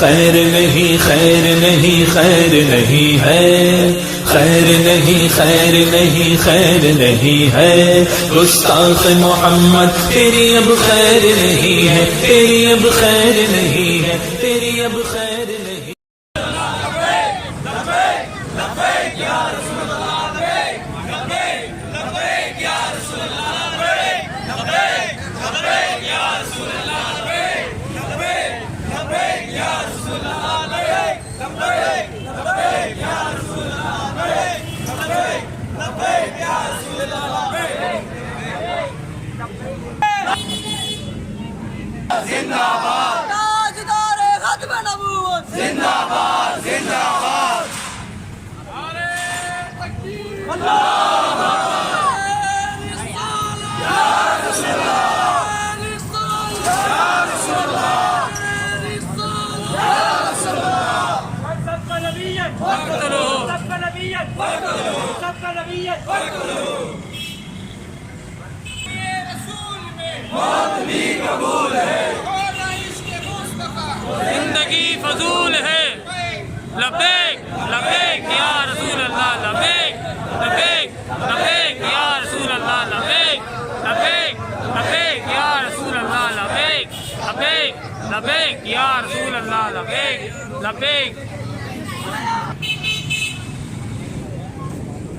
خیر نہیں خیر نہیں خیر نہیں ہے، خیر نہیں خیر نہیں خیر نہیں ہے، گستاخ محمد تیری اب خیر نہیں ہے، تیری اب خیر نہیں ہے، تیری اب خیر نہیں۔ زندہ باد تاجدار ختم نبوت، زندہ باد زندہ باد، زندگی فضول ہے، لبیک لبیک یا رسول اللہ، لبیک لبیک لبیک یا رسول اللہ، لبیک لبیک لبیک یا رسول اللہ، لبیک لبیک لبیک یا رسول اللہ، لبیک لبیک۔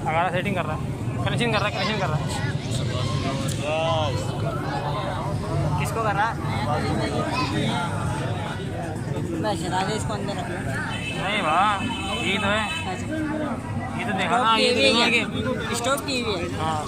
اگارا سیٹنگ کر رہا ہے، کنیکشن کر رہا ہے کس کو کر رہا ہے؟ اس کو اندر رکھ لو۔ نہیں واہ یہ تو ہے، یہ تو دیکھا نا، یہ اسٹاپ کی ہوئی ہے۔ ہاں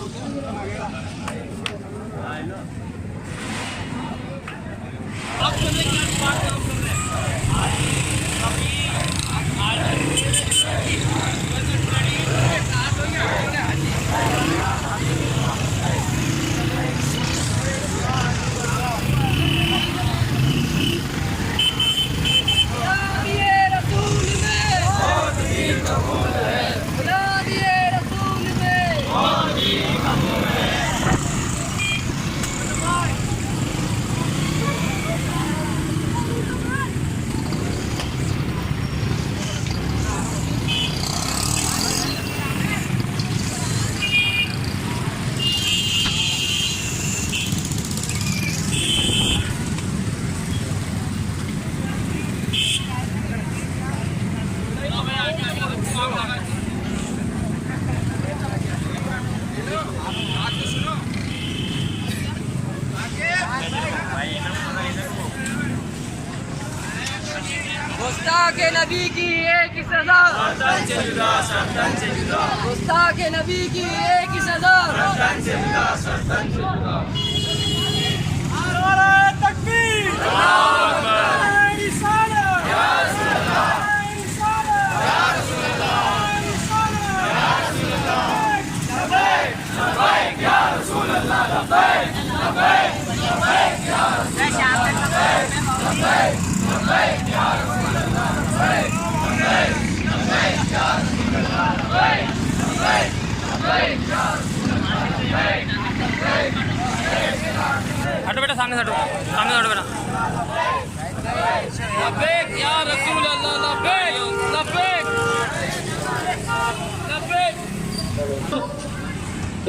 گستاخ نبی کی ایک ہی سزا، گستاخ نبی کی ایک ہی سزا۔ ہٹو بیٹا، سامنے ہٹو، سامنے ہٹو بیٹا۔ لبیک یا رسول اللہ، لبیک لبیک لبیک۔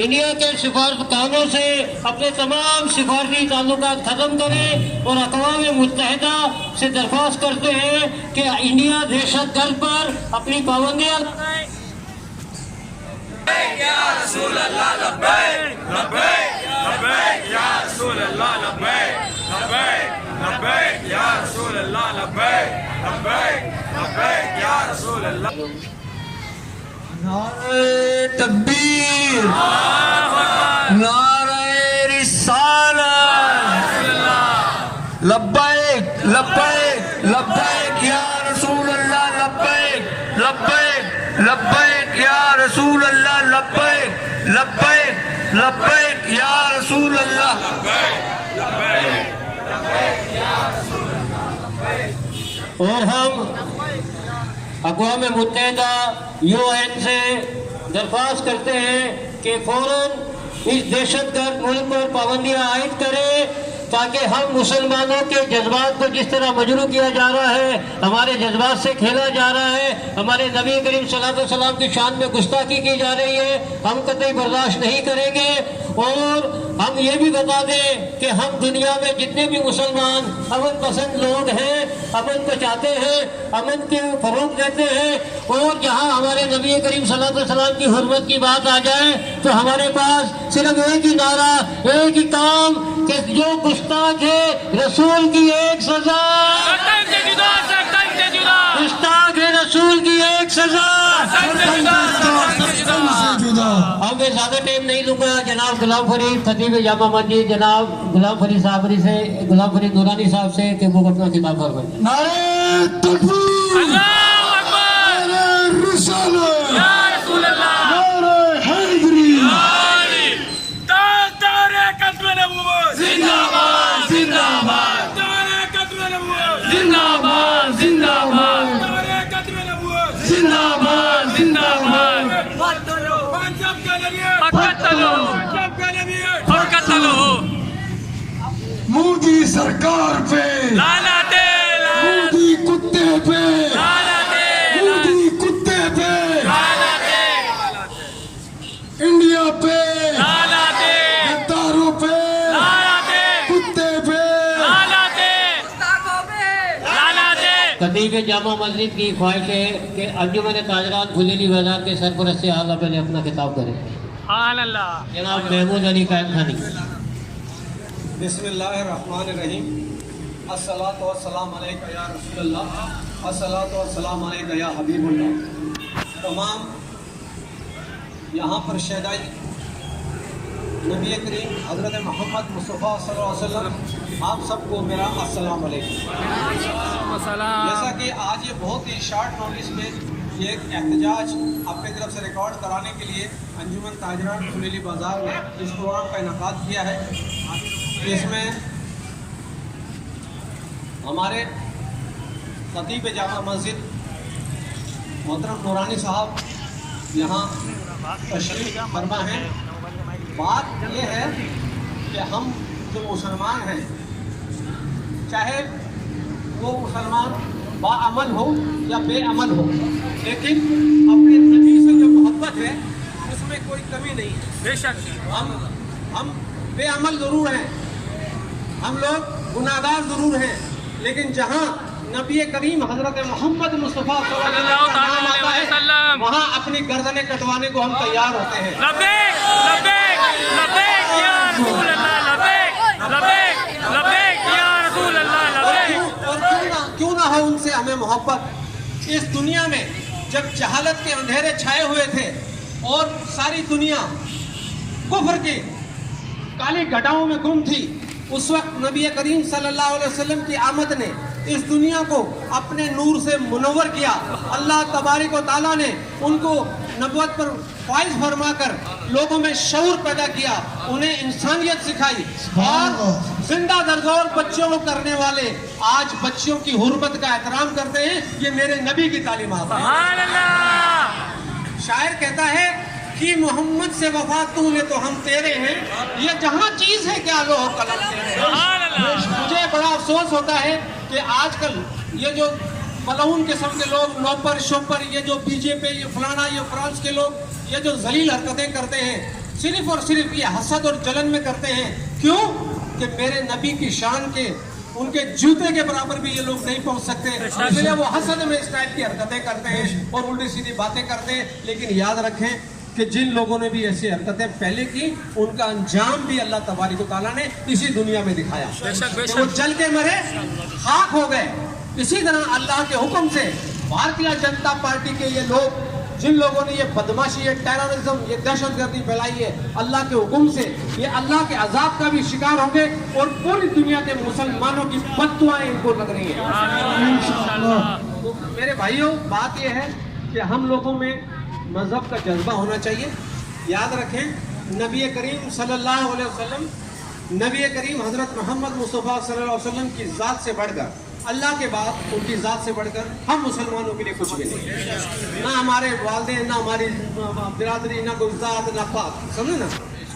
انڈیا کے سفارتخانوں سے اپنے تمام سفارتی تعلقات ختم کریں اور اقوام متحدہ سے درخواست کرتے ہیں کہ انڈیا دہشت گرد پر اپنی پابندیاں لگائے۔ یا رسول اللہ لبیک لبیک لبیک یا رسول اللہ لبیک لبیک لبیک یا رسول اللہ لبیک لبیک لبیک یا رسول اللہ۔ نعرہ تکبیر، نعرہ رسالت، لبیک لبیک لبیک یا رسول اللہ، لبیک لبیک لبیک یا رسول اللہ، لبیک لبیک لبیک یا رسول اللہ۔ اور ہم اقوام متحدہ UN سے درخواست کرتے ہیں کہ فوراً اس دہشت گرد ملک پر پابندیاں عائد کرے تاکہ ہم مسلمانوں کے جذبات کو جس طرح مجروح کیا جا رہا ہے، ہمارے جذبات سے کھیلا جا رہا ہے، ہمارے نبی کریم صلی اللہ علیہ وسلم کی شان میں گستاخی کی جا رہی ہے، ہم قطعی برداشت نہیں کریں گے۔ اور ہم یہ بھی بتا دیں کہ ہم دنیا میں جتنے بھی مسلمان امن پسند لوگ ہیں، امن کو چاہتے ہیں، امن کے فروغ دیتے ہیں، اور جہاں ہمارے نبی کریم صلی اللہ علیہ وسلم کی حرمت کی بات آ جائے تو ہمارے پاس صرف ایک ہی نعرہ، ایک ہی کام کہ جو گستاخ ہے رسول کی ایک سزا، گستاخ ہے رسول کی ایک سزا۔ اب میں زیادہ ٹائم نہیں لوں گا، جناب غلام فرید خطیب جامع مسجد جناب غلام فرید صاحب سے، غلام فرید نورانی صاحب سے کہ وہ اپنا خطاب فرمائیں۔ نعرہ تکبیر، اللہ اکبر، نعرہ رسالت، یا رسول اللہ، نعرہ حیدری، نعرہ ختم نبوت، زندہ باد زندہ باد، نعرہ ختم نبوت، زندہ باد زندہ باد، نعرہ ختم نبوت، زندہ باد زندہ باد، پنجاب کا نبی، قتلو پنجاب کا نبی، اور قتلو، مودی سرکار پہ، لعنت لعنت مودی کتے پہ، لعنت مودی کتے پہ، لعنت انڈیا پہ، لعنت غداروں پہ، لعنت کتے پہ۔ لعنت گستاخوں پہ لعنت۔ خطیب جامع مسجد کی خواہش ہے کہ انجمن تاجران پھلیلی بازار کے سرپرست اعلیٰ پہلے اپنا خطاب کریں۔ سبحان اللہ۔ جناب محمود علی قائم خانی۔ بسم اللہ الرحمن الرحیم، الصلاۃ والسلام علیکہ یا رسول اللہ، الصلاۃ والسلام علیکہ یا حبیب اللہ۔ تمام یہاں پر شہدائے نبی کریم حضرت محمد مصطفیٰ صلی اللہ علیہ وسلم، آپ سب کو میرا السلام علیکم۔ جیسا کہ آج یہ بہت ہی شارٹ نوٹس میں یہ ایک احتجاج اپنی طرف سے ریکارڈ کرانے کے لیے انجمن تاجران پھلیلی بازار نے اس پروگرام کا انعقاد کیا ہے، اس میں ہمارے خطیب جامع مسجد محترم نورانی صاحب یہاں تشریف فرما ہیں۔ بات یہ ہے کہ ہم جو مسلمان ہیں، چاہے وہ مسلمان باعمل ہو یا بے عمل ہو، لیکن اپنے نبی سے جو محبت ہے اس میں کوئی کمی نہیں ہے۔ بے شک ہم بے عمل ضرور ہیں، ہم لوگ گناہگار ضرور ہیں، لیکن جہاں نبی کریم حضرت محمد مصطفیٰ صلی اللہ علیہ وسلم کا نام آتا ہے وہاں اپنی گردنیں کٹوانے کو ہم تیار ہوتے ہیں۔ لبیک لبیک لبیک یا رسول اللہ، لبیک لبیک لبیک یا رسول اللہ، لبیک۔ اور کیوں نہ ہو ان سے ہمیں محبت۔ اس دنیا میں جب جہالت کے اندھیرے چھائے ہوئے تھے اور ساری دنیا کفر کی کالی گھٹاؤں میں گم تھی، اس وقت نبی کریم صلی اللہ علیہ وسلم کی آمد نے اس دنیا کو اپنے نور سے منور کیا۔ اللہ تبارک و تعالیٰ نے ان کو نبوت پر فائز فرما کر لوگوں میں شعور پیدا کیا، انہیں انسانیت سکھائی، اور زندہ درزور بچوں کو کرنے والے آج بچوں کی حرمت کا احترام کرتے ہیں۔ یہ میرے نبی کی تعلیمات ہیں۔ سبحان اللہ۔ شاعر کہتا ہے کہ محمد سے وفا تو نے تو ہم تیرے ہیں، یہ جہاں چیز ہے کیا لوح قلم تیرے ہیں۔ سبحان اللہ۔ مجھے بڑا افسوس ہوتا ہے کہ آج کل یہ جو ملعون قسم کے لوگ، نوپر شوپر، یہ جو بی جے پی، یہ فلانا، یہ فرانس کے لوگ، یہ جو ذلیل حرکتیں کرتے ہیں، صرف اور صرف یہ حسد اور جلن میں کرتے ہیں۔ کیوں کہ میرے نبی کی شان کے، ان کے جوتے کے برابر بھی یہ لوگ نہیں پہنچ سکتے، اس لیے وہ حسد میں اس ٹائپ کی حرکتیں کرتے ہیں اور الٹی سیدھی باتیں کرتے ہیں۔ لیکن یاد رکھیں کہ جن لوگوں نے بھی ایسی حرکتیں پہلے کی، ان کا انجام بھی اللہ تبارک و تعالیٰ نے اسی دنیا میں دکھایا کہ وہ جل کے مرے، خاک ہو گئے۔ اسی طرح اللہ کے حکم سے بھارتیہ جنتا پارٹی کے یہ لوگ، جن لوگوں نے یہ بدماشی، یہ ٹیررزم، یہ دہشت گردی پھیلائی ہے، اللہ کے حکم سے یہ اللہ کے عذاب کا بھی شکار ہوں گے، اور پوری دنیا کے مسلمانوں کی بد دعائیں ان کو لگ رہی ہیں۔ تو میرے بھائیوں، بات یہ ہے کہ ہم لوگوں میں مذہب کا جذبہ ہونا چاہیے۔ یاد رکھیں نبی کریم صلی اللہ علیہ وسلم، نبی کریم حضرت محمد مصطفیٰ صلی اللہ علیہ وسلم کی ذات سے بڑھ کر، اللہ کے بعد ان کی ذات سے بڑھ کر ہم مسلمانوں کے لیے کچھ بھی نہیں، نہ ہمارے والدین، نہ ہماری برادری، نہ کوئی ذات، نہ پاک، سمجھے نا۔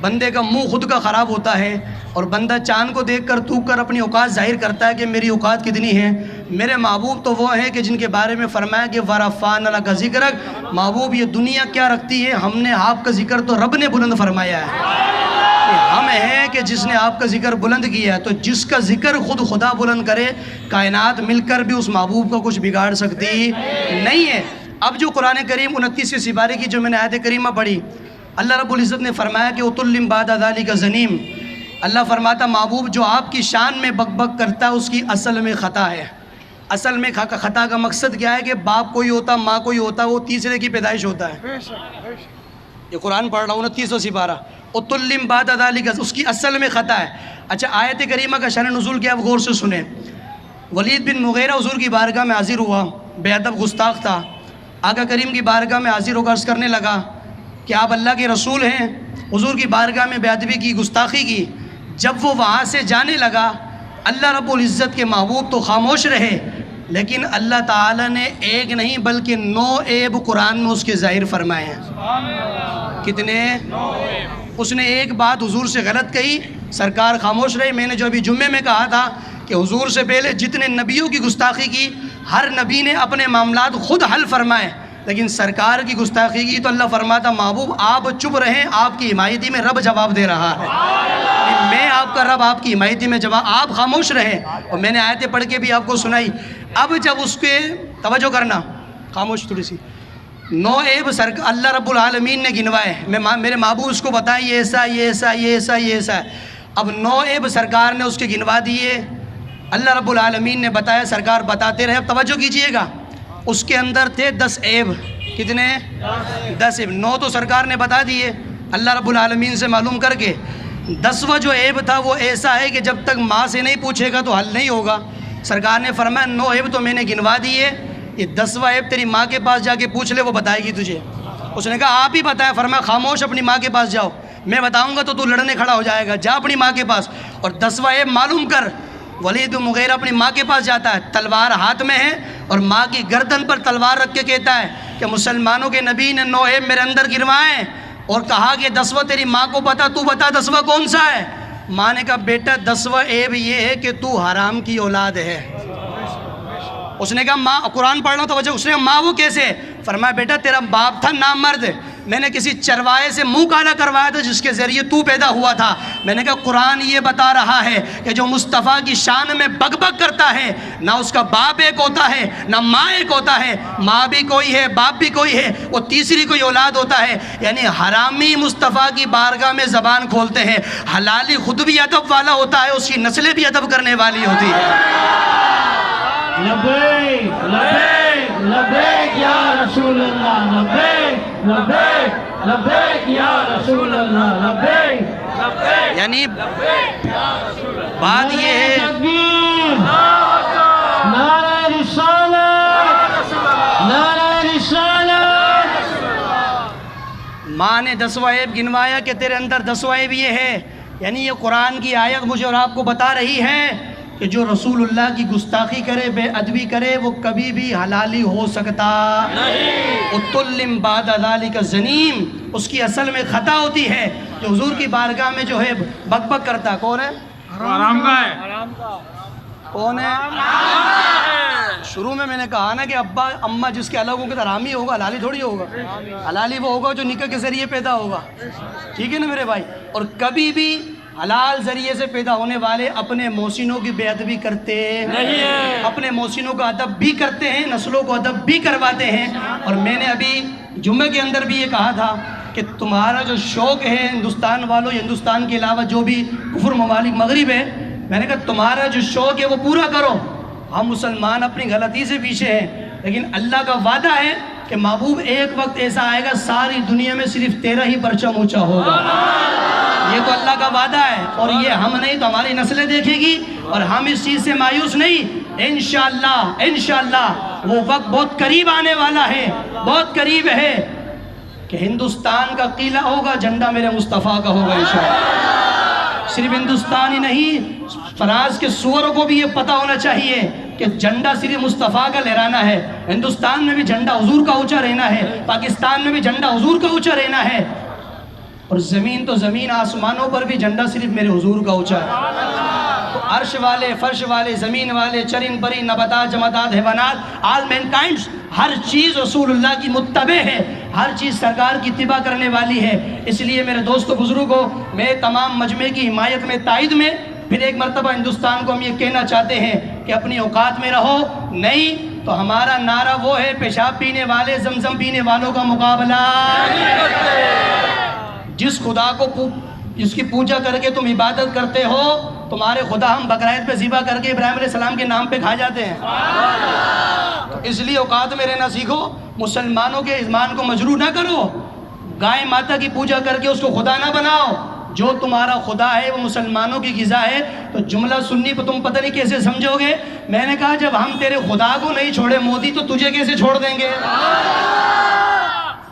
بندے کا منہ خود کا خراب ہوتا ہے اور بندہ چاند کو دیکھ کر تھوک کر اپنی اوقات ظاہر کرتا ہے کہ میری اوقات کتنی ہے. میرے محبوب تو وہ ہیں کہ جن کے بارے میں فرمایا کہ وَرَفَعْنَا لَكَ ذِكْرَكَ. محبوب یہ دنیا کیا رکھتی ہے, ہم نے آپ کا ذکر تو رب نے بلند فرمایا ہے. ہم ہیں کہ جس نے آپ کا ذکر بلند کیا ہے, تو جس کا ذکر خود خدا بلند کرے, کائنات مل کر بھی اس محبوب کو کچھ بگاڑ سکتی نہیں ہے. اب جو قرآن کریم 29ویں سپارے کی جو میں نے آیت کریمہ پڑھی, اللہ رب العزت نے فرمایا کہ اُتُلِّم بَعْدَ ذَلِكَ زَنِيمٌ. اللہ فرماتا محبوب جو آپ کی شان میں بک بک کرتا ہے اس کی اصل میں خطا ہے. اصل میں خطا کا مقصد کیا ہے کہ باپ کوئی ہوتا, ماں کوئی ہوتا, وہ تیسرے کی پیدائش ہوتا ہے. یہ قرآن پڑھ رہا ہوں 29واں سپارہ, اُتُلِّم بَعْدَ ذَلِكَ, اس کی اصل میں خطا ہے. اچھا آیت کریمہ کا شان نزول کیا آپ غور سے سنیں. ولید بن مغیرہ حضور کی بارگاہ میں حاضر ہوا, بے ادب گستاخ تھا. آقا کریم کی بارگاہ میں حاضر ہو کر عرض کرنے لگا کہ آپ اللہ کے رسول ہیں. حضور کی بارگاہ میں بے ادبی کی, گستاخی کی. جب وہ وہاں سے جانے لگا, اللہ رب العزت کے محبوب تو خاموش رہے, لیکن اللہ تعالیٰ نے ایک نہیں بلکہ 9 عیب قرآن میں اس کے ظاہر فرمائے ہیں. کتنے؟ اس نے ایک بات حضور سے غلط کہی, سرکار خاموش رہے. میں نے جو ابھی جمعے میں کہا تھا کہ حضور سے پہلے جتنے نبیوں کی گستاخی کی, ہر نبی نے اپنے معاملات خود حل فرمائے, لیکن سرکار کی گستاخی کی تو اللہ فرماتا محبوب آپ چپ رہیں, آپ کی حمایتی میں رب جواب دے رہا ہے. میں آپ کا رب آپ کی حمایتی میں جواب, آپ خاموش رہیں. اور میں نے آیتیں پڑھ کے بھی آپ کو سنائی. اب جب اس کے توجہ کرنا, خاموش تھوڑی سی, 9 عیب اللہ رب العالمین نے گنوائے. میرے محبوب اس کو بتائیں یہ ایسا, یہ ایسا, یہ ایسا, یہ ایسا ہے. اب 9 عیب سرکار نے اس کے گنوا دیے, اللہ رب العالمین نے بتایا, سرکار بتاتے رہے. اب توجہ کیجئے گا, اس کے اندر تھے 10 عیب. کتنے؟ 10 عیب. 9 تو سرکار نے بتا دیے اللہ رب العالمین سے معلوم کر کے. 10واں جو عیب تھا وہ ایسا ہے کہ جب تک ماں سے نہیں پوچھے گا تو حل نہیں ہوگا. سرکار نے فرمایا 9 عیب تو میں نے گنوا دیے, یہ 10واں عیب تیری ماں کے پاس جا کے پوچھ لے, وہ بتائے گی تجھے. اس نے کہا آپ ہی بتائیں. فرمایا خاموش, اپنی ماں کے پاس جاؤ, میں بتاؤں گا تو لڑنے کھڑا ہو جائے گا, جا اپنی ماں کے پاس اور 10واں عیب معلوم کر. ولید بن مغیرہ اپنی ماں کے پاس جاتا ہے, تلوار ہاتھ میں ہے, اور ماں کی گردن پر تلوار رکھ کے کہتا ہے کہ مسلمانوں کے نبی نے 9 عیب میرے اندر گروائے اور کہا کہ 10واں تیری ماں کو پتا, تو بتا 10واں کون سا ہے. ماں نے کہا بیٹا 10واں عیب یہ ہے کہ تو حرام کی اولاد ہے. اس نے کہا ماں, قرآن پڑھ رہا ہوں تو وجہ, اس نے کہا ماں وہ کیسے؟ فرمایا بیٹا تیرا باپ تھا نامرد, میں نے کسی چروائے سے منہ کالا کروایا تھا جس کے ذریعے تو پیدا ہوا تھا. میں نے کہا قرآن یہ بتا رہا ہے کہ جو مصطفیٰ کی شان میں بگ بگ کرتا ہے, نہ اس کا باپ ایک ہوتا ہے نہ ماں ایک ہوتا ہے, ماں بھی کوئی ہے باپ بھی کوئی ہے, وہ تیسری کوئی اولاد ہوتا ہے. یعنی حرامی مصطفیٰ کی بارگاہ میں زبان کھولتے ہیں, حلالی خود بھی ادب والا ہوتا ہے, اس کی نسلیں بھی ادب کرنے والی ہوتی ہے. لبیک لبیک لبیک یا رسول اللہ, لبیک لبیک لبیک یا رسول اللہ, لبیک. یعنی بات یہ ہے, نعرہ رسالت, نعرہ رسالت. ماں نے 10واں عیب گنوایا کہ تیرے اندر 10واں عیب یہ ہے. یعنی یہ قرآن کی آیت مجھے اور آپ کو بتا رہی ہے کہ جو رسول اللہ کی گستاخی کرے, بے ادبی کرے, وہ کبھی بھی حلالی ہو سکتا نہیں. اُتُلِّم بَعْدَ ذَلِكَ زَنِيمٌ, اس کی اصل میں خطا ہوتی ہے. جو حضور کی بارگاہ میں جو ہے بک بک کرتا, کون ہے؟ حرام کا ہے. کون ہے؟ شروع میں نے کہا نا کہ ابا اماں جس کے الگ ہوں گے تو حرامی ہوگا, حلالی تھوڑی ہوگا. حلالی وہ ہوگا جو نکاح کے ذریعے پیدا ہوگا. ٹھیک ہے نا میرے بھائی. اور کبھی بھی حلال ذریعے سے پیدا ہونے والے اپنے محسنوں کی بے ادبی کرتے نہیں ہیں, اپنے محسنوں کا ادب بھی کرتے ہیں, نسلوں کو ادب بھی کرواتے ہیں. اور میں نے ابھی جمعے کے اندر بھی یہ کہا تھا کہ تمہارا جو شوق ہے ہندوستان والوں, ہندوستان کے علاوہ جو بھی کفر ممالک مغرب ہے, میں نے کہا تمہارا جو شوق ہے وہ پورا کرو. ہم مسلمان اپنی غلطی سے پیچھے ہیں, لیکن اللہ کا وعدہ ہے کہ محبوب ایک وقت ایسا آئے گا ساری دنیا میں صرف تیرا ہی پرچم اونچا ہوگا. یہ تو اللہ کا وعدہ ہے, اور یہ ہم نہیں تو ہماری نسلیں دیکھے گی, اور ہم اس چیز سے مایوس نہیں. انشاءاللہ انشاءاللہ وہ وقت بہت قریب آنے والا ہے, بہت قریب ہے کہ ہندوستان کا قلعہ ہوگا, جھنڈا میرے مصطفیٰ کا ہوگا انشاءاللہ. صرف ہندوستان ہی نہیں, فرانس کے سوروں کو بھی یہ پتہ ہونا چاہیے کہ جھنڈا صرف مصطفیٰ کا لہرانا ہے. ہندوستان میں بھی جھنڈا حضور کا اونچا رہنا ہے, پاکستان میں بھی جھنڈا حضور کا اونچا رہنا ہے. اور زمین تو زمین، آسمانوں پر بھی جھنڈا صرف میرے حضور کا اونچا ہے. تو عرش والے، فرش والے، زمین والے، چرند پری، نباتات، جمادات، حیوانات، آل مینکائنڈز، ہر چیز رسول اللہ کی متبع ہے، ہر چیز سرکار کی اتباع کرنے والی ہے. اس لیے میرے دوستو بزرگوں، میں تمام مجمع کی حمایت میں، تائید میں، پھر ایک مرتبہ ہندوستان کو ہم یہ کہنا چاہتے ہیں کہ اپنی اوقات میں رہو. نہیں تو ہمارا نعرہ وہ ہے، پیشاب پینے والے، زمزم پینے والوں کا مقابلہ. جس خدا کو جس کی پوجا کر کے تم عبادت کرتے ہو، تمہارے خدا ہم بقرعید پہ ذبح کر کے ابراہیم علیہ السلام کے نام پہ کھا جاتے ہیں. تو اس لیے اوقات میں رہنا سیکھو، مسلمانوں کے ایمان کو مجروح نہ کرو، گائے ماتا کی پوجا کر کے اس کو خدا نہ بناؤ. جو تمہارا خدا ہے وہ مسلمانوں کی غذا ہے. تو جملہ سنی پہ تم پتہ نہیں کیسے سمجھو گے. میں نے کہا جب ہم تیرے خدا کو نہیں چھوڑے مودی، تو تجھے کیسے چھوڑ دیں گے؟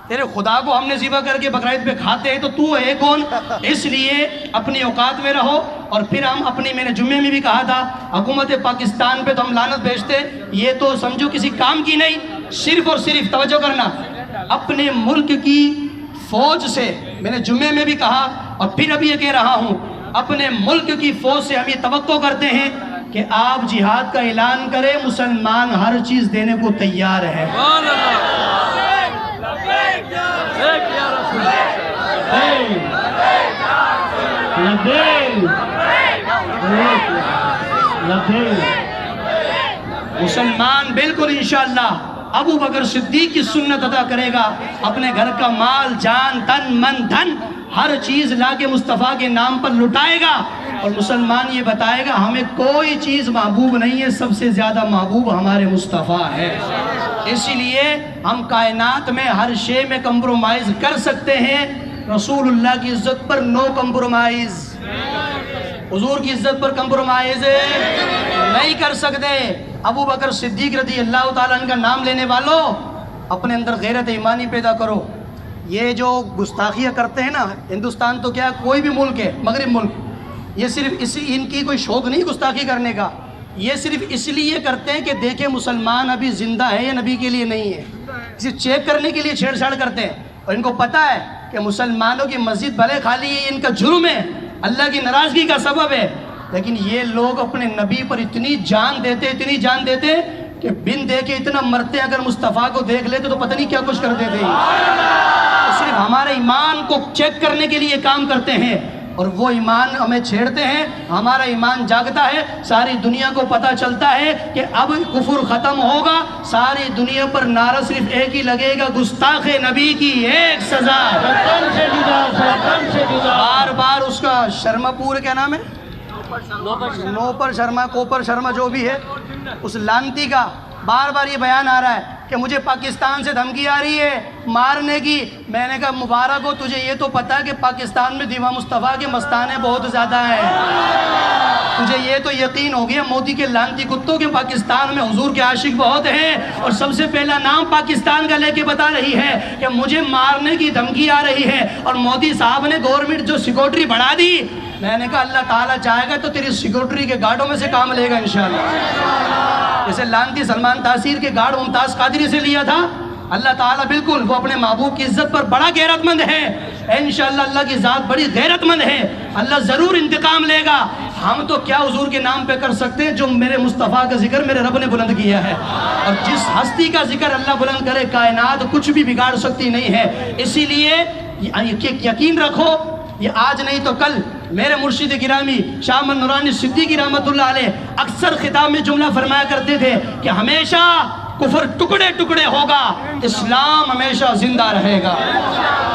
تیرے خدا کو ہم نے ذبح کر کے بقرعید پہ کھاتے ہیں، تو تو ہے کون؟ اس لیے اپنی اوقات میں رہو. اور پھر ہم اپنی، میں نے جمعے میں بھی کہا تھا، حکومت پاکستان پہ تو ہم لعنت بھیجتے، یہ تو سمجھو کسی کام کی نہیں. صرف اور صرف توجہ کرنا، اپنے ملک کی فوج سے، میں نے جمعے میں بھی کہا اور پھر ابھی یہ کہہ رہا ہوں، اپنے ملک کی فوج سے ہم یہ توقع کرتے ہیں کہ آپ جہاد کا اعلان کریں، مسلمان ہر چیز دینے کو تیار ہے. مسلمان بالکل انشاءاللہ ابو بکر صدیق کی سنت ادا کرے گا، اپنے گھر کا مال، جان، تن، من، دھن، ہر چیز لا کے مصطفیٰ کے نام پر لٹائے گا. اور مسلمان یہ بتائے گا ہمیں کوئی چیز محبوب نہیں ہے، سب سے زیادہ محبوب ہمارے مصطفیٰ ہے. اسی لیے ہم کائنات میں ہر شے میں کمپرومائز کر سکتے ہیں، رسول اللہ کی عزت پر نو کمپرومائز. حضور کی عزت پر کمپرومائز نہیں کر سکتے. ابو بکر صدیق رضی اللہ تعالیٰ عنہ کا نام لینے والوں، اپنے اندر غیرت ایمانی پیدا کرو. یہ جو گستاخیاں کرتے ہیں نا، ہندوستان تو کیا کوئی بھی ملک ہے، مغرب ملک، یہ صرف ان کی کوئی شوق نہیں گستاخی کرنے کا، یہ صرف اس لیے کرتے ہیں کہ دیکھیں مسلمان ابھی زندہ ہے یا نبی کے لیے نہیں ہے. اسے چیک کرنے کے لیے چھیڑ چھاڑ کرتے ہیں. اور ان کو پتہ ہے کہ مسلمانوں کی مسجد بھلے خالی ہے، ان کا جرم ہے، اللہ کی ناراضگی کا سبب ہے. لیکن یہ لوگ اپنے نبی پر اتنی جان دیتے کہ بن دے کے اتنا مرتے، اگر مصطفیٰ کو دیکھ لیتے تو پتہ نہیں کیا کچھ کر دیتے. صرف ہمارے ایمان کو چیک کرنے کے لیے کام کرتے ہیں، اور وہ ایمان ہمیں چھیڑتے ہیں. ہمارا ایمان جاگتا ہے، ساری دنیا کو پتہ چلتا ہے کہ اب کفر ختم ہوگا. ساری دنیا پر نعرہ صرف ایک ہی لگے گا، گستاخ نبی کی ایک سزا. بار بار اس کا شرما پور کیا نام ہے، نوپر شرما، کوپر شرما جو بھی ہے، اس لانتی کا بار بار یہ بیان آ رہا ہے کہ مجھے پاکستان سے دھمکی آ رہی ہے مارنے کی. میں نے کہا مبارک ہو تجھے، یہ تو پتہ ہے کہ پاکستان میں دیوا مصطفیٰ کے مستانے بہت زیادہ ہیں. تجھے یہ تو یقین ہو گیا مودی کے لانتی کتوں کے پاکستان میں حضور کے عاشق بہت ہیں، اور سب سے پہلا نام پاکستان کا لے کے بتا رہی ہے کہ مجھے مارنے کی دھمکی آ رہی ہے. اور مودی صاحب نے گورنمنٹ جو سیکورٹری بڑھا دی، میں نے کہا اللہ تعالیٰ چاہے گا تو تیری سیکورٹری کے گارڈوں میں سے کام لے گا انشاءاللہ. جیسے لانتی سلمان تاثیر کے گارڈ ممتاز قادری سے لیا تھا، اللہ تعالیٰ بالکل وہ اپنے محبوب کی عزت پر بڑا غیرت مند ہے. انشاءاللہ اللہ کی ذات بڑی غیرت مند ہے، اللہ ضرور انتقام لے گا. ہم تو کیا حضور کے نام پہ کر سکتے ہیں؟ جو میرے مصطفیٰ کا ذکر میرے رب نے بلند کیا ہے، اور جس ہستی کا ذکر اللہ بلند کرے، کائنات کچھ بھی بگاڑ سکتی نہیں ہے. اسی لیے یقین رکھو، یہ آج نہیں تو کل میرے مرشد گرامی شاہ احمد نورانی صدیقی رحمۃ اللہ علیہ اکثر خطاب میں جملہ فرمایا کرتے تھے کہ ہمیشہ کفر ٹکڑے ٹکڑے ہوگا، اسلام ہمیشہ زندہ رہے گا،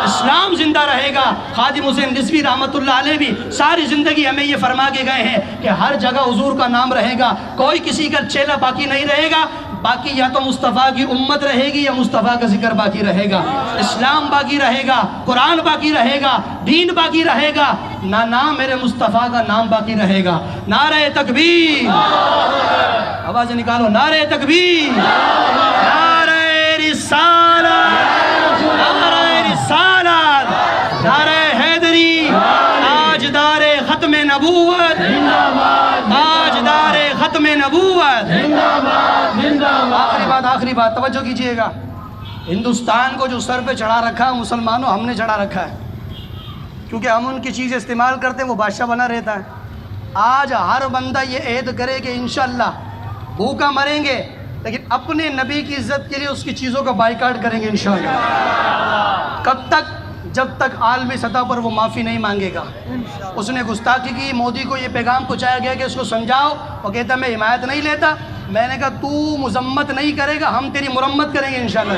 اسلام زندہ رہے گا. خادم حسین رضوی رحمۃ اللہ علیہ بھی ساری زندگی ہمیں یہ فرما کے گئے ہیں کہ ہر جگہ حضور کا نام رہے گا، کوئی کسی کا چیلا باقی نہیں رہے گا. باقی یا تو مصطفیٰ کی امت رہے گی یا مصطفیٰ کا ذکر باقی رہے گا، اسلام باقی رہے گا، قرآن باقی رہے گا، دین باقی رہے گا، نہ نام میرے مصطفیٰ کا نام باقی رہے گا. نعرہ تکبیر، آوازیں نکالو، نعرہ تکبیر، نعرہ رسالت، نعرہ رسالت، نعرہ حیدری، تاجدار ختم نبوت، تاجدار ختم نبوت. آخری بات توجہ کیجئے گا. ہندوستان کو جو سر پہ چڑھا رکھا ہے مسلمانوں، ہم نے چڑھا رکھا ہے. کیونکہ ہم ان کی چیز استعمال کرتے ہیں وہ بادشاہ بنا رہتا ہے. آج ہر بندہ یہ عہد کرے کہ انشاءاللہ بھوکا مریں گے لیکن اپنے نبی کی عزت کے لیے اس کی چیزوں کا بائیکاٹ کریں گے انشاءاللہ. کب تک؟ جب تک عالمی سطح پر وہ معافی نہیں مانگے گا. اس نے گستاخی کی. مودی کو یہ پیغام پہنچایا گیا کہ اس کو سمجھاؤ. وہ کہتا میں حمایت نہیں لیتا. میں نے کہا تو مذمت نہیں کرے گا, ہم تیری مرمت کریں گے انشاءاللہ.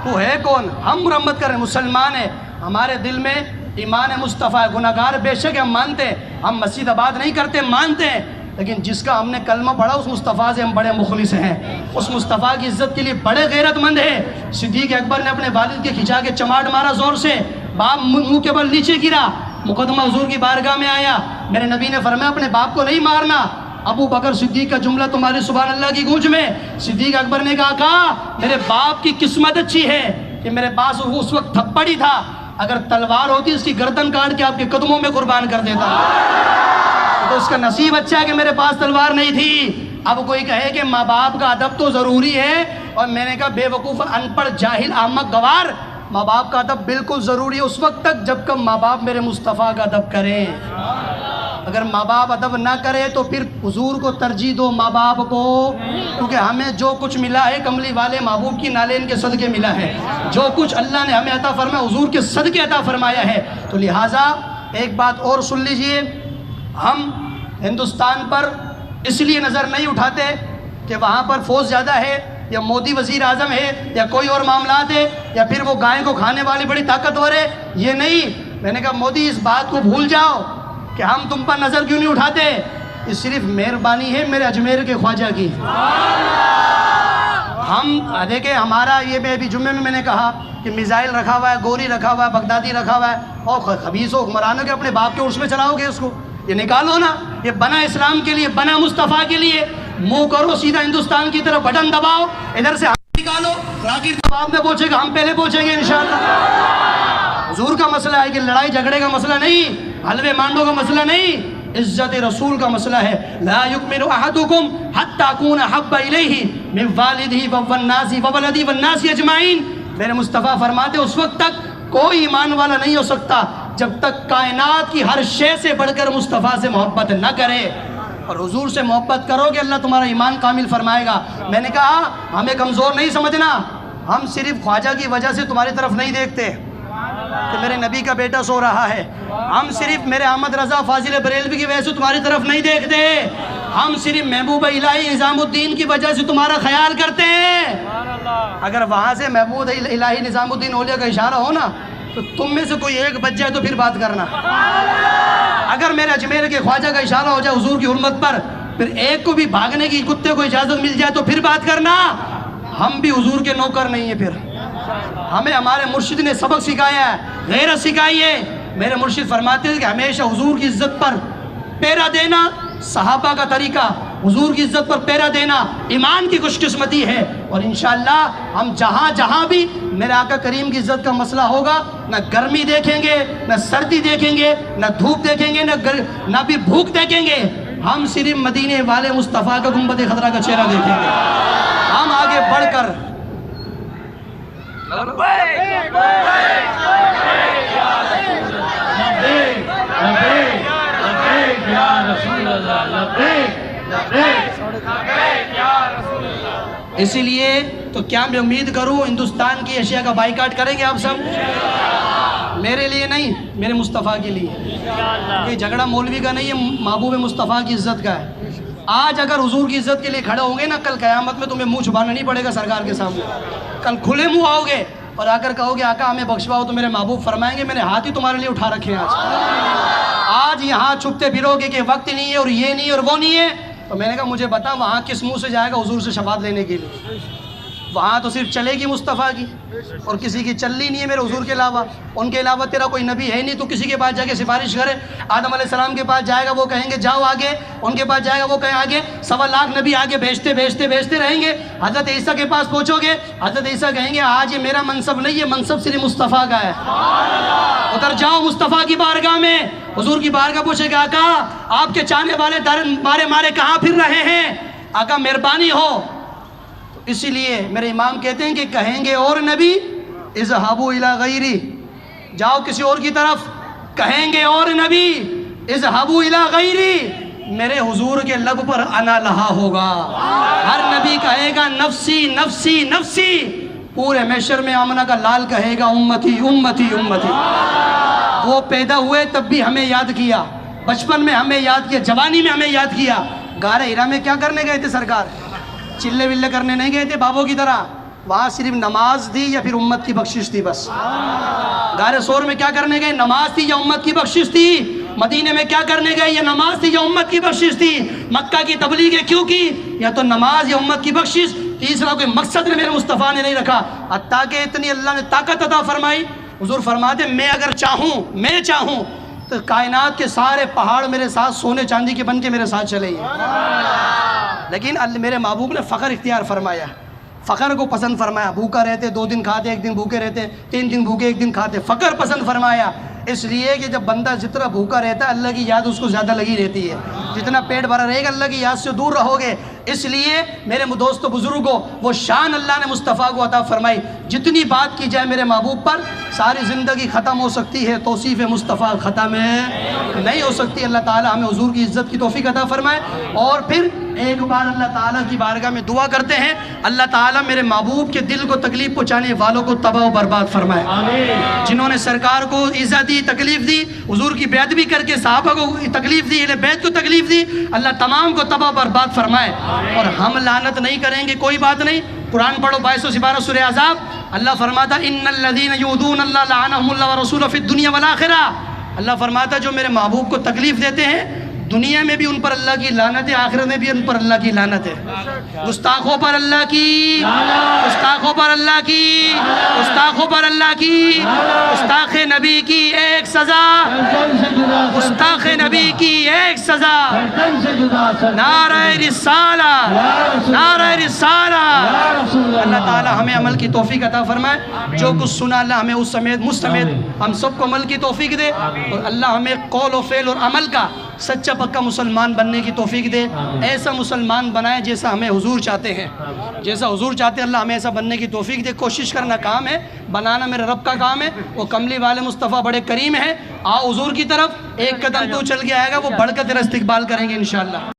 تو ہے کون؟ ہم مرمت کریں. مسلمان ہیں, ہمارے دل میں ایمان مصطفیٰ ہے. گناہگار بے شک ہم مانتے ہیں, ہم مسجد آباد نہیں کرتے, مانتے ہیں, لیکن جس کا ہم نے کلمہ پڑھا اس مصطفیٰ سے ہم بڑے مخلص ہیں, اس مصطفیٰ کی عزت کے لیے بڑے غیرت مند ہیں. صدیق اکبر نے اپنے والد کے کھچا کے چماٹ مارا زور سے, باپ منہ کے بل نیچے گرا, مقدمہ حضور کی بارگاہ میں آیا. میرے نبی نے فرمایا اپنے باپ کو نہیں مارنا. ابو بکر صدیق کا جملہ تمہارے سبحان اللہ کی گونج میں. صدیق اکبر نے کہا میرے باپ کی قسمت اچھی ہے کہ میرے پاس اس وقت تھپڑ ہی تھا, اگر تلوار ہوتی اس کی گردن کاٹ کے آپ کے قدموں میں قربان کر دیتا. تو اس کا نصیب اچھا ہے کہ میرے پاس تلوار نہیں تھی. اب کوئی کہے کہ ماں باپ کا ادب تو ضروری ہے, اور میں نے کہا بے وقوف, ان پڑھ, جاہل, احمق, گوار, ماں باپ کا ادب بالکل ضروری ہے اس وقت تک جب کہ ماں باپ میرے مصطفیٰ کا ادب کریں. اگر ماں باپ ادب نہ کرے تو پھر حضور کو ترجیح دو ماں باپ کو, کیونکہ ہمیں جو کچھ ملا ہے کملی والے محبوب کی نالین کے صدقے ملا ہے. جو کچھ اللہ نے ہمیں عطا فرمایا حضور کے صدقے عطا فرمایا ہے. تو لہٰذا ایک بات اور سن لیجئے, ہم ہندوستان پر اس لیے نظر نہیں اٹھاتے کہ وہاں پر فوج زیادہ ہے یا مودی وزیر اعظم ہے یا کوئی اور معاملات ہے یا پھر وہ گائے کو کھانے والی بڑی طاقتور ہے, یہ نہیں. میں نے کہا مودی اس بات کو بھول جاؤ کہ ہم تم پر نظر کیوں نہیں اٹھاتے, یہ صرف مہربانی ہے میرے اجمیر کے خواجہ کی. ہم دیکھیں ہمارا یہ میں ابھی جمعے میں نے کہا کہ میزائل رکھا ہوا ہے, گوری رکھا ہوا ہے, بغدادی رکھا ہوا ہے, اور خبیث و حکمرانوں کے اپنے باپ کے عرس میں چلاؤ گے اس کو, یہ نکالو نا. یہ بنا اسلام کے لیے, بنا مصطفیٰ کے لیے, منہ کرو سیدھا ہندوستان کی طرف, بٹن دباؤ, ادھر سے ہاتھ نکالو, راکٹ جواب میں پہنچے گا, ہم پہلے پہنچیں گے انشاءاللہ. حضور کا مسئلہ ہے کہ لڑائی جھگڑے کا مسئلہ نہیں, حلوے مانڈو کا مسئلہ نہیں, عزت رسول کا مسئلہ ہے. لا یؤمن احدکم حتی اکون احب الیہ من والدہ والناس وولدہ والناس اجمعین. میرے مصطفیٰ فرماتے اس وقت تک کوئی ایمان والا نہیں ہو سکتا جب تک کائنات کی ہر شے سے بڑھ کر مصطفیٰ سے محبت نہ کرے. اور حضور سے محبت کرو گے اللہ تمہارا ایمان کامل فرمائے گا. میں نے کہا ہمیں کمزور نہیں سمجھنا, ہم صرف خواجہ کی وجہ سے تمہاری طرف نہیں دیکھتے کہ میرے نبی کا بیٹا سو رہا ہے, ہم صرف میرے احمد رضا فاضل بریلوی کی وجہ سے تمہاری طرف نہیں دیکھتے, ہم صرف محبوب الہی نظام الدین کی وجہ سے تمہارا خیال کرتے ہیں. اگر وہاں سے محبوب الہی نظام الدین اولیاء کا اشارہ ہو نا تو تم میں سے کوئی ایک بچ جائے تو پھر بات کرنا. اگر میرے اجمیر کے خواجہ کا اشارہ ہو جائے حضور کی حرمت پر, پھر ایک کو بھی بھاگنے کی کتے کو اجازت مل جائے تو پھر بات کرنا. ہم بھی حضور کے نوکر نہیں ہیں. پھر ہمیں ہمارے مرشد نے سبق سکھایا ہے, غیرت سکھائی ہے. میرے مرشد فرماتے ہیں کہ ہمیشہ حضور کی عزت پر پیرا دینا صحابہ کا طریقہ, حضور کی عزت پر پیرا دینا ایمان کی خوش قسمتی ہے. اور انشاءاللہ ہم جہاں جہاں بھی میرے آقا کریم کی عزت کا مسئلہ ہوگا, نہ گرمی دیکھیں گے, نہ سردی دیکھیں گے, نہ دھوپ دیکھیں گے, نہ بھی بھوک دیکھیں گے, ہم صرف مدینے والے مصطفیٰ کا گنبد خضرا کا چہرہ دیکھیں گے. ہم آگے بڑھ کر اسی لیے تو کیا میں امید کروں ہندوستان کی اشیاء کا بائیکاٹ کریں گے آپ سب, میرے لیے نہیں میرے مصطفیٰ کے لیے. یہ جھگڑا مولوی کا نہیں ہے, محبوب مصطفیٰ کی عزت کا ہے. آج اگر حضور کی عزت کے لیے کھڑے ہوں گے نا, کل قیامت میں تمہیں منہ چھپانا نہیں پڑے گا سرکار کے سامنے. کل کھلے منہ آؤ گے اور آ کر کہو گے آقا ہمیں بخشواؤ, تو میرے محبوب فرمائیں گے میں نے ہاتھ ہی تمہارے لیے اٹھا رکھے ہیں. آج یہاں چھپتے پھرو گے کہ وقت نہیں ہے اور یہ نہیں اور وہ نہیں ہے, تو میں نے کہا مجھے بتا وہاں کس منہ سے جائے گا حضور سے شفاعت لینے کے لیے. وہاں تو صرف چلے گی مصطفیٰ کی, اور کسی کی چلنی نہیں ہے میرے حضور کے علاوہ. ان کے علاوہ تیرا کوئی نبی ہے نہیں, تو کسی کے پاس جا کے سفارش کرے. آدم علیہ السلام کے پاس جائے گا وہ کہیں گے جاؤ آگے, ان کے پاس جائے گا وہ کہیں آگے. 1.25 لاکھ نبی آگے بھیجتے رہیں گے. حضرت عیسیٰ کے پاس پہنچو گے, حضرت عیسیٰ کہیں گے آج یہ میرا منصب نہیں ہے, منصب صرف مصطفیٰ کا ہے. ادھر جاؤ مصطفیٰ کی بارگاہ میں, حضور کی بارگاہ پوچھے گا آقا آپ کے چاہنے والے مارے کہاں پھر رہے ہیں, آقا مہربانی ہو. اسی لیے میرے امام کہتے ہیں کہ کہیں گے اور نبی اذهبوا الی غیری, جاؤ کسی اور کی طرف, کہیں گے اور نبی اذهبوا الى غیری، میرے حضور کے لب پر انا لہا ہوگا. ہر نبی کہے گا نفسی نفسی نفسی، پورے محشر میں آمنہ کا لال کہے گا امتی امتی امتی. وہ پیدا ہوئے تب بھی ہمیں یاد کیا، بچپن میں ہمیں یاد کیا، جوانی میں ہمیں یاد کیا. غار ہرا میں کیا کرنے گئے تھے سرکار؟ چلے ولے کرنے نہیں گئے تھے بابوں کی طرح، وہاں صرف نماز تھی یا پھر امت کی بخشش تھی بس. غار سور میں کیا کرنے گئے؟ نماز تھی یا امت کی بخشش تھی؟ مدینے میں کیا کرنے گئے؟ یہ نماز تھی یا امت کی بخشش تھی؟ مکہ کی تبلیغ کیوں کی؟ یا تو نماز یا امت کی بخشش. تیسرا کوئی مقصد میرے مصطفیٰ نے نہیں رکھا. حتیٰ کہ اتنی اللہ نے طاقت عطا فرمائی، حضور فرماتے میں اگر چاہوں تو کائنات کے سارے پہاڑ میرے ساتھ سونے چاندی کے بن کے میرے ساتھ چلے گئے. لیکن میرے محبوب نے فخر اختیار فرمایا، فخر کو پسند فرمایا. بھوکا رہتے 2 دن کھاتے، 1 دن بھوکے رہتے، 3 دن بھوکے 1 دن کھاتے. فخر پسند فرمایا اس لیے کہ جب بندہ جتنا بھوکا رہتا ہے اللہ کی یاد اس کو زیادہ لگی رہتی ہے. جتنا پیٹ بھرا رہے گا اللہ کی یاد سے دور رہو گے. اس لیے میرے دوستو بزرگوں، وہ شان اللہ نے مصطفیٰ کو عطا فرمائی. جتنی بات کی جائے میرے محبوب پر ساری زندگی ختم ہو سکتی ہے، توصیف مصطفیٰ ختم نہیں ہو سکتی. اللہ تعالی ہمیں حضور کی عزت کی توفیق عطا فرمائے. اور پھر ایک بار اللہ تعالیٰ کی بارگاہ میں دعا کرتے ہیں، اللہ تعالیٰ میرے محبوب کے دل کو تکلیف پہنچانے والوں کو تباہ و برباد فرمائے. جنہوں نے سرکار کو عزت دی، تکلیف دی، حضور کی بیعت بھی کر کے صحابہ کو تکلیف دی، اہل بیت کو تکلیف دی، اللہ تمام کو تباہ و برباد فرمائے. اور ہم لعنت نہیں کریں گے، کوئی بات نہیں. قرآن پڑھو 22 سورہ احزاب. اللہ فرماتا ان الذین یؤذون اللہ لعنہم اللہ ورسولہ فی الدنیا والآخرہ. اللہ فرماتا جو میرے محبوب کو تکلیف دیتے ہیں دنیا میں بھی ان پر اللہ کی لعنت ہے، آخرت میں بھی ان پر اللہ کی لعنت ہے. گستاخوں پر اللہ کی، گستاخوں پر اللہ کی، گستاخوں پر اللہ کی. گستاخ نبی کی ایک سزا، گستاخ نبی کی ایک سزا، نعرہ رسالہ، نعرہ رسالہ. اللہ تعالی ہمیں عمل کی توفیق عطا فرمائے. جو کچھ سنا اللہ ہمیں اس سمیت مجھ سمیت ہم سب کو عمل کی توفیق دے، اور اللہ ہمیں قول و فعل اور عمل کا سچا پکا مسلمان بننے کی توفیق دے. ایسا مسلمان بنائے جیسا ہمیں حضور چاہتے ہیں، جیسا حضور چاہتے ہیں اللہ ہمیں ایسا بننے کی توفیق دے. کوشش کرنا کام ہے، بنانا میرے رب کا کام ہے. وہ کملی والے مصطفیٰ بڑے کریم ہیں. آؤ حضور کی طرف، ایک قدم تو چل کے آئے گا وہ بڑھ کر تیرا استقبال کریں گے انشاءاللہ.